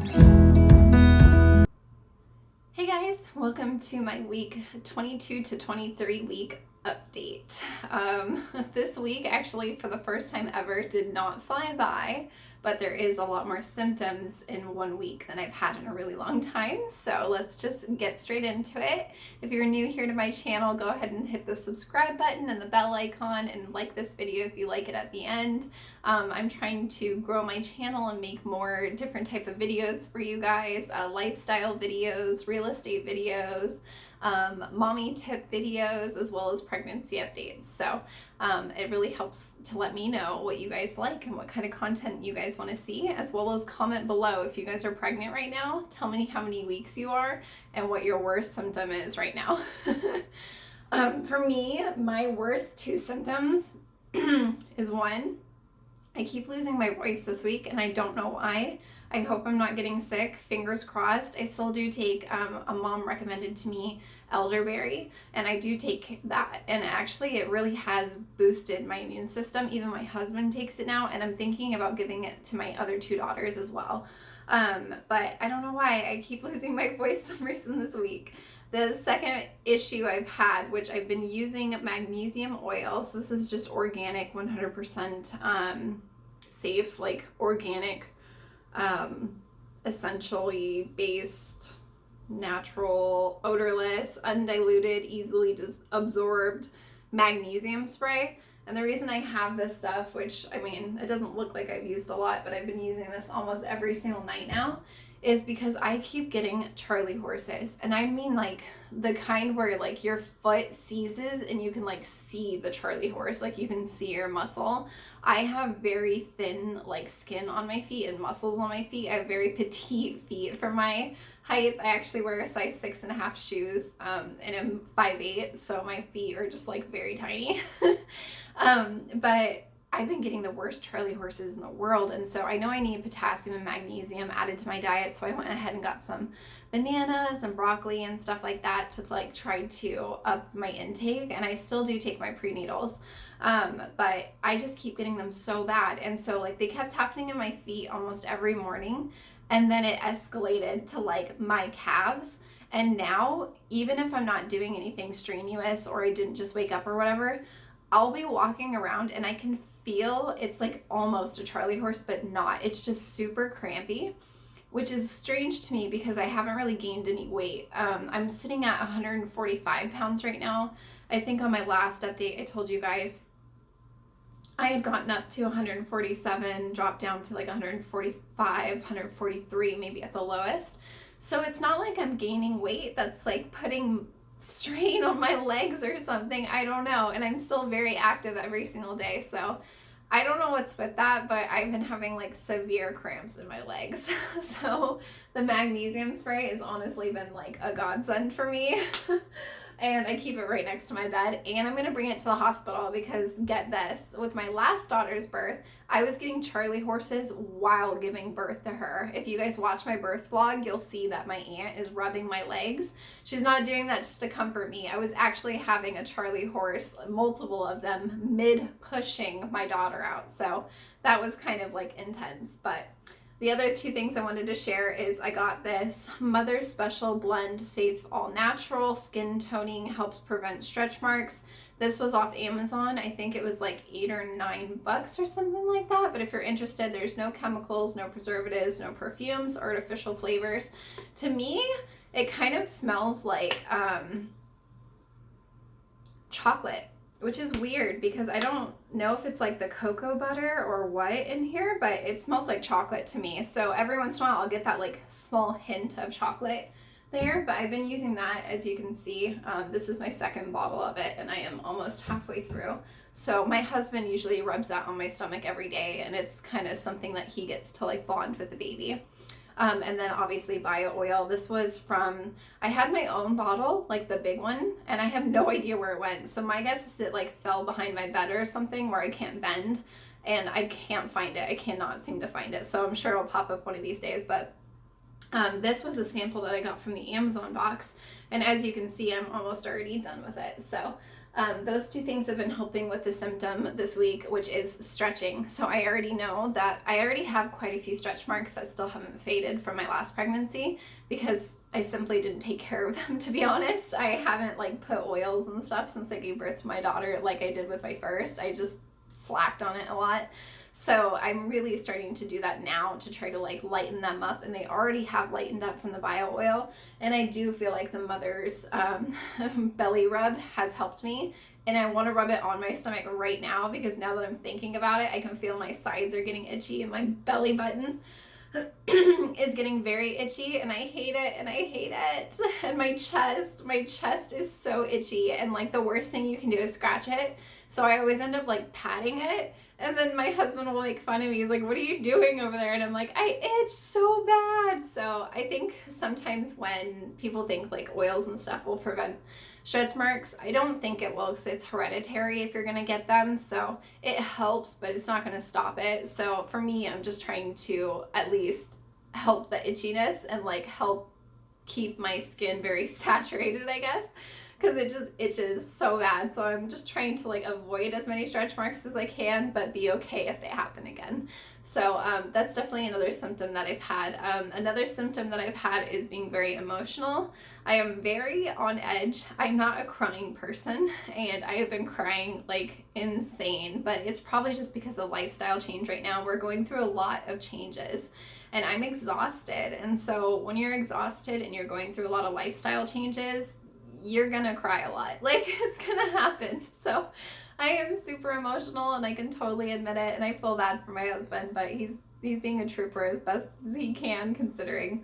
Hey guys, welcome to my week 22 to 23 week update. This week actually for the first time ever did not fly by, but there is a lot more symptoms in 1 week than I've had in a really long time. So let's just get straight into it. If you're new here to my channel, go ahead and hit the subscribe button and the bell icon and like this video if you like it at the end. I'm trying to grow my channel and make more different type of videos for you guys, lifestyle videos, real estate videos, mommy tip videos, as well as pregnancy updates. So it really helps to let me know what you guys like and what kind of content you guys want to see, as well as comment below if you guys are pregnant right now. Tell me how many weeks you are and what your worst symptom is right now. For me, my worst two symptoms is one, I keep losing my voice this week and I don't know why. I hope I'm not getting sick, fingers crossed. I still do take, a mom recommended to me elderberry, and I do take that, and actually it really has boosted my immune system. Even my husband takes it now, and I'm thinking about giving it to my other two daughters as well. But I don't know why I keep losing my voice for some reason this week. The second issue I've had, which I've been using magnesium oil, so this is just organic, 100% safe, like organic, essentially based, natural, odorless, undiluted, easily absorbed magnesium spray. And the reason I have this stuff, which, I mean, it doesn't look like I've used a lot, but I've been using this almost every single night now, is because I keep getting Charlie horses. And I mean like the kind where like your foot seizes and you can like see the Charlie horse, like you can see your muscle. I have very thin like skin on my feet and muscles on my feet. I have very petite feet for my height. I actually wear a size 6.5 shoes, and I'm 5'8", so my feet are just like very tiny. But I've been getting the worst Charlie horses in the world, and so I know I need potassium and magnesium added to my diet, so I went ahead and got some bananas and broccoli and stuff like that to like try to up my intake, and I still do take my prenatals, but I just keep getting them so bad, and so like they kept happening in my feet almost every morning, and then it escalated to like my calves. And now, even if I'm not doing anything strenuous or I didn't just wake up or whatever, I'll be walking around and I can feel it's like almost a Charlie horse, but not. It's just super crampy, which is strange to me because I haven't really gained any weight. I'm sitting at 145 pounds right now. I think on my last update, I told you guys I had gotten up to 147, dropped down to like 145, 143, maybe at the lowest. So it's not like I'm gaining weight that's like putting strain on my legs or something. I don't know. And I'm still very active every single day. So I don't know what's with that, but I've been having like severe cramps in my legs. So the magnesium spray has honestly been like a godsend for me. And I keep it right next to my bed, and I'm going to bring it to the hospital because, get this, with my last daughter's birth, I was getting Charlie horses while giving birth to her. If you guys watch my birth vlog, you'll see that my aunt is rubbing my legs. She's not doing that just to comfort me. I was actually having a Charlie horse, multiple of them, mid-pushing my daughter out, so that was kind of like intense. But the other two things I wanted to share is I got this Mother's Special Blend Safe All Natural Skin Toning, helps prevent stretch marks. This was off Amazon. I think it was like $8 or $9 or something like that. But if you're interested, there's no chemicals, no preservatives, no perfumes, artificial flavors. To me, it kind of smells like chocolate, which is weird because I don't know if it's like the cocoa butter or what in here, but it smells like chocolate to me. So every once in a while I'll get that like small hint of chocolate there, but I've been using that, as you can see. This is my second bottle of it and I am almost halfway through. So my husband usually rubs that on my stomach every day, and it's kind of something that he gets to like bond with the baby. And then obviously bio oil. This was from, I had my own bottle, like the big one, and I have no idea where it went. So my guess is it like fell behind my bed or something where I can't bend, and I can't find it. I cannot seem to find it. So I'm sure it'll pop up one of these days. But this was a sample that I got from the Amazon box. And as you can see, I'm almost already done with it. So Those two things have been helping with the symptom this week, which is stretching. So I already know that I already have quite a few stretch marks that still haven't faded from my last pregnancy because I simply didn't take care of them, to be honest. I haven't like put oils and stuff since I gave birth to my daughter like I did with my first. I just slacked on it a lot. So I'm really starting to do that now to try to like lighten them up, and they already have lightened up from the bio oil. And I do feel like the mother's belly rub has helped me, and I want to rub it on my stomach right now because now that I'm thinking about it, I can feel my sides are getting itchy and my belly button is getting very itchy, and I hate it, and I hate it. And my chest is so itchy, and like the worst thing you can do is scratch it. So I always end up like patting it. And then my husband will make fun of me. He's like, what are you doing over there? And I'm like, I itch so bad. So I think sometimes when people think like oils and stuff will prevent stretch marks, I don't think it will because it's hereditary if you're going to get them. So it helps, but it's not going to stop it. So for me, I'm just trying to at least help the itchiness and like help keep my skin very saturated, I guess, because it just itches so bad. So I'm just trying to like avoid as many stretch marks as I can, but be okay if they happen again. So that's definitely another symptom that I've had. Another symptom that I've had is being very emotional. I am very on edge. I'm not a crying person, and I have been crying like insane, but it's probably just because of lifestyle change right now. We're going through a lot of changes, and I'm exhausted. And so when you're exhausted and you're going through a lot of lifestyle changes, you're gonna cry a lot. Like, it's gonna happen. So I am super emotional, and I can totally admit it, and I feel bad for my husband, but he's being a trooper as best as he can, considering.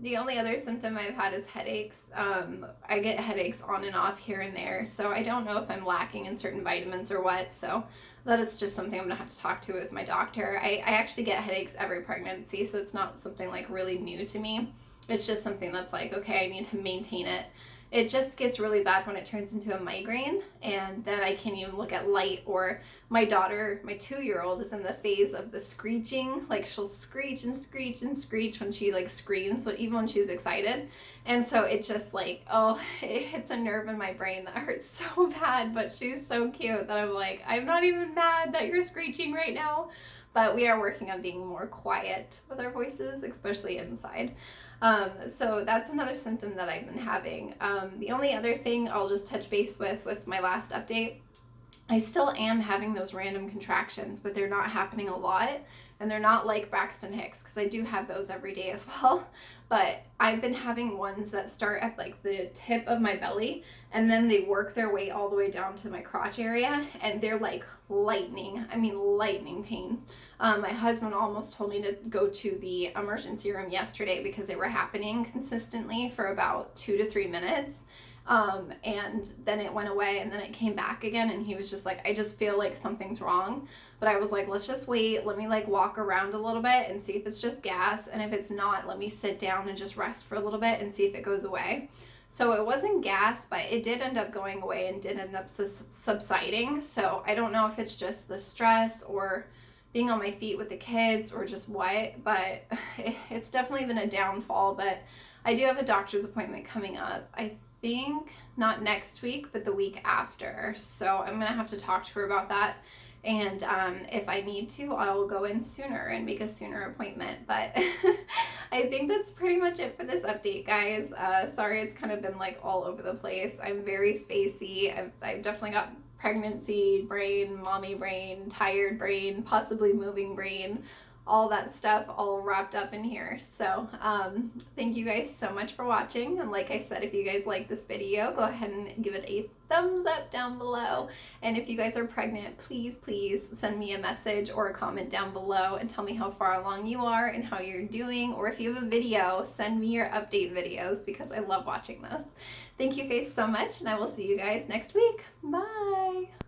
The only other symptom I've had is headaches. I get headaches on and off here and there, so I don't know if I'm lacking in certain vitamins or what. So that is just something I'm gonna have to talk to with my doctor. I actually get headaches every pregnancy, so it's not something like really new to me. It's just something that's like, okay, I need to maintain it. It just gets really bad when it turns into a migraine, and then I can't even look at light. Or my daughter, my 2-year-old, is in the phase of the screeching. Like, she'll screech and screech and screech when she like screams, but even when she's excited. And so it just like, oh, it hits a nerve in my brain that hurts so bad. But she's so cute that I'm like, I'm not even mad that you're screeching right now. But we are working on being more quiet with our voices, especially inside. So that's another symptom that I've been having. The only other thing I'll just touch base with my last update, I still am having those random contractions, but they're not happening a lot, and they're not like Braxton Hicks, because I do have those every day as well. But I've been having ones that start at like the tip of my belly, and then they work their way all the way down to my crotch area, and they're like lightning pains. My husband almost told me to go to the emergency room yesterday because they were happening consistently for about 2 to 3 minutes. And then it went away, and then it came back again, and he was just like, I just feel like something's wrong. But I was like, let's just wait. Let me like walk around a little bit and see if it's just gas. And if it's not, let me sit down and just rest for a little bit and see if it goes away. So it wasn't gas, but it did end up going away and did end up subsiding. So I don't know if it's just the stress or being on my feet with the kids or just what, but it's definitely been a downfall. But I do have a doctor's appointment coming up. I think not next week, but the week after. So I'm gonna have to talk to her about that. And if I need to, I'll go in sooner and make a sooner appointment. But I think that's pretty much it for this update, guys. Sorry, it's kind of been like all over the place. I'm very spacey. I've definitely got pregnancy brain, mommy brain, tired brain, possibly moving brain, all that stuff all wrapped up in here. So thank you guys so much for watching, and like I said, if you guys like this video, go ahead and give it a thumbs up down below. And if you guys are pregnant, please send me a message or a comment down below and tell me how far along you are and how you're doing. Or if you have a video, send me your update videos because I love watching those. Thank you guys so much, and I will see you guys next week. Bye.